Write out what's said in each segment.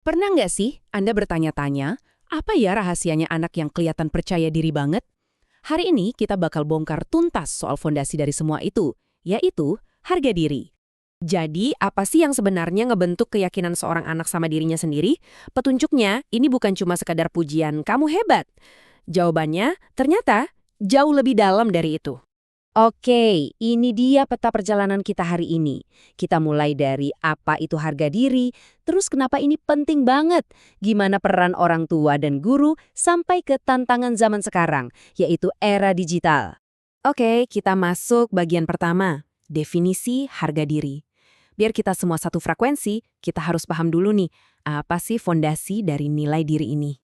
Pernah nggak sih Anda bertanya-tanya, apa ya rahasianya anak yang kelihatan percaya diri banget? Hari ini kita bakal bongkar tuntas soal fondasi dari semua itu, yaitu harga diri. Jadi, apa sih yang sebenarnya ngebentuk keyakinan seorang anak sama dirinya sendiri? Petunjuknya, ini bukan cuma sekadar pujian, kamu hebat. Jawabannya, ternyata jauh lebih dalam dari itu. Oke, ini dia peta perjalanan kita hari ini. Kita mulai dari apa itu harga diri, terus kenapa ini penting banget, gimana peran orang tua dan guru, sampai ke tantangan zaman sekarang, yaitu era digital. Oke, kita masuk bagian pertama, definisi harga diri. Biar kita semua satu frekuensi, kita harus paham dulu nih, apa sih fondasi dari nilai diri ini?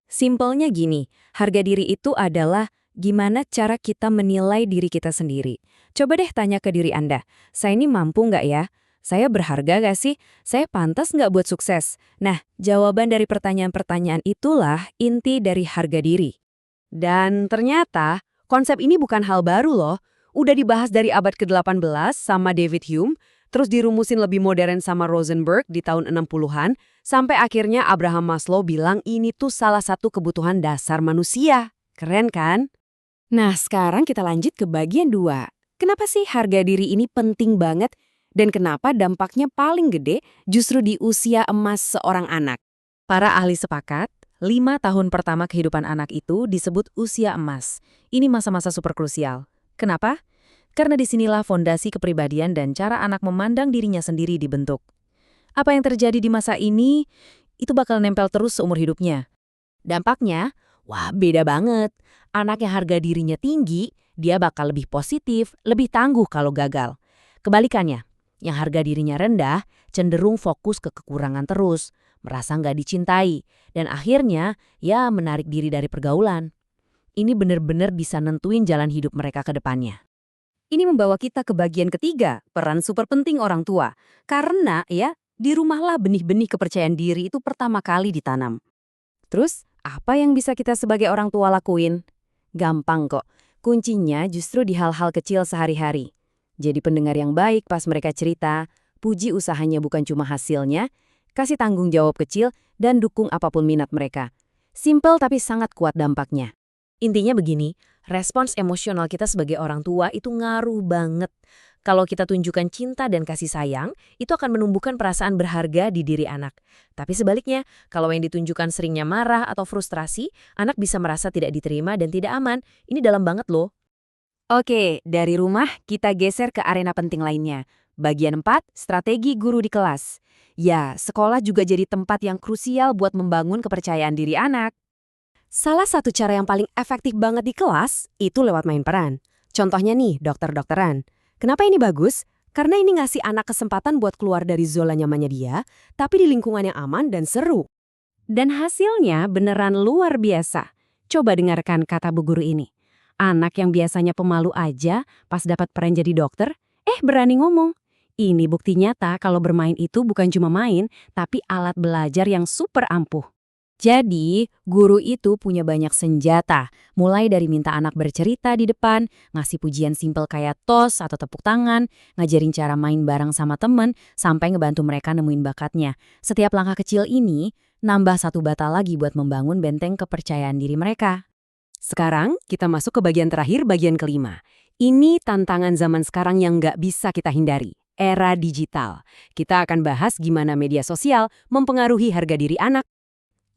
Simpelnya gini, harga diri itu adalah gimana cara kita menilai diri kita sendiri. Coba deh tanya ke diri Anda, saya ini mampu nggak ya? Saya berharga nggak sih? Saya pantas nggak buat sukses? Nah, jawaban dari pertanyaan-pertanyaan itulah inti dari harga diri. Dan ternyata, konsep ini bukan hal baru loh. Udah dibahas dari abad ke-18 sama David Hume, terus dirumusin lebih modern sama Rosenberg di tahun 60-an, sampai akhirnya Abraham Maslow bilang ini tuh salah satu kebutuhan dasar manusia. Keren kan? Nah, sekarang kita lanjut ke bagian 2. Kenapa sih harga diri ini penting banget? Dan kenapa dampaknya paling gede justru di usia emas seorang anak? Para ahli sepakat, 5 tahun pertama kehidupan anak itu disebut usia emas. Ini masa-masa super krusial. Kenapa? Karena disinilah fondasi kepribadian dan cara anak memandang dirinya sendiri dibentuk. Apa yang terjadi di masa ini, itu bakal nempel terus seumur hidupnya. Dampaknya, wah beda banget. Anak yang harga dirinya tinggi, dia bakal lebih positif, lebih tangguh kalau gagal. Kebalikannya, yang harga dirinya rendah, cenderung fokus ke kekurangan terus, merasa nggak dicintai, dan akhirnya ya menarik diri dari pergaulan. Ini benar-benar bisa nentuin jalan hidup mereka ke depannya. Ini membawa kita ke bagian ketiga, peran super penting orang tua. Karena ya, di rumahlah benih-benih kepercayaan diri itu pertama kali ditanam. Terus, apa yang bisa kita sebagai orang tua lakuin? Gampang kok. Kuncinya justru di hal-hal kecil sehari-hari. Jadi pendengar yang baik pas mereka cerita, puji usahanya bukan cuma hasilnya, kasih tanggung jawab kecil, dan dukung apapun minat mereka. Simple tapi sangat kuat dampaknya. Intinya begini, respons emosional kita sebagai orang tua itu ngaruh banget. Kalau kita tunjukkan cinta dan kasih sayang, itu akan menumbuhkan perasaan berharga di diri anak. Tapi sebaliknya, kalau yang ditunjukkan seringnya marah atau frustrasi, anak bisa merasa tidak diterima dan tidak aman. Ini dalam banget loh. Oke, dari rumah kita geser ke arena penting lainnya. Bagian 4, strategi guru di kelas. Ya, sekolah juga jadi tempat yang krusial buat membangun kepercayaan diri anak. Salah satu cara yang paling efektif banget di kelas, itu lewat main peran. Contohnya nih, dokter-dokteran. Kenapa ini bagus? Karena ini ngasih anak kesempatan buat keluar dari zona nyamannya dia, tapi di lingkungan yang aman dan seru. Dan hasilnya beneran luar biasa. Coba dengarkan kata bu guru ini. Anak yang biasanya pemalu aja pas dapat peran jadi dokter, berani ngomong. Ini bukti nyata kalau bermain itu bukan cuma main, tapi alat belajar yang super ampuh. Jadi, guru itu punya banyak senjata, mulai dari minta anak bercerita di depan, ngasih pujian simpel kayak tos atau tepuk tangan, ngajarin cara main bareng sama temen, sampai ngebantu mereka nemuin bakatnya. Setiap langkah kecil ini, nambah satu bata lagi buat membangun benteng kepercayaan diri mereka. Sekarang, kita masuk ke bagian terakhir, bagian kelima. Ini tantangan zaman sekarang yang nggak bisa kita hindari. Era digital. Kita akan bahas gimana media sosial mempengaruhi harga diri anak.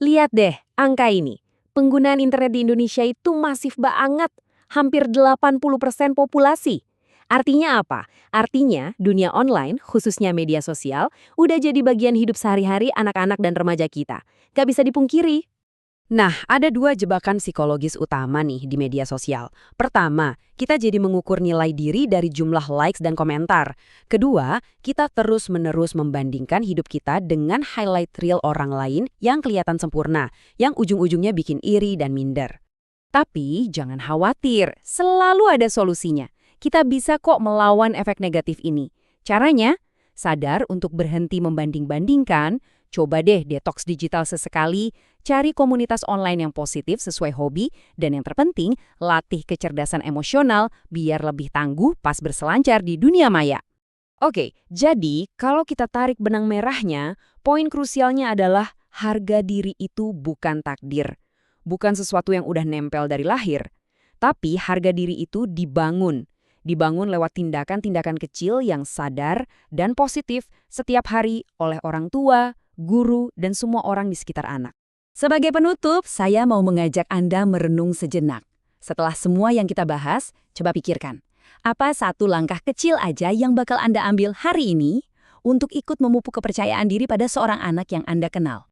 Lihat deh, angka ini. Penggunaan internet di Indonesia itu masif banget, hampir 80% populasi. Artinya apa? Artinya dunia online, khususnya media sosial, udah jadi bagian hidup sehari-hari anak-anak dan remaja kita. Gak bisa dipungkiri. Nah, ada 2 jebakan psikologis utama nih di media sosial. Pertama, kita jadi mengukur nilai diri dari jumlah likes dan komentar. Kedua, kita terus-menerus membandingkan hidup kita dengan highlight reel orang lain yang kelihatan sempurna, yang ujung-ujungnya bikin iri dan minder. Tapi jangan khawatir, selalu ada solusinya. Kita bisa kok melawan efek negatif ini. Caranya, sadar untuk berhenti membanding-bandingkan. Coba deh detox digital sesekali, cari komunitas online yang positif sesuai hobi, dan yang terpenting, latih kecerdasan emosional biar lebih tangguh pas berselancar di dunia maya. Oke, jadi kalau kita tarik benang merahnya, poin krusialnya adalah harga diri itu bukan takdir. Bukan sesuatu yang udah nempel dari lahir. Tapi harga diri itu dibangun. Dibangun lewat tindakan-tindakan kecil yang sadar dan positif setiap hari oleh orang tua, guru, dan semua orang di sekitar anak. Sebagai penutup, saya mau mengajak Anda merenung sejenak. Setelah semua yang kita bahas, coba pikirkan. Apa satu langkah kecil aja yang bakal Anda ambil hari ini untuk ikut memupuk kepercayaan diri pada seorang anak yang Anda kenal?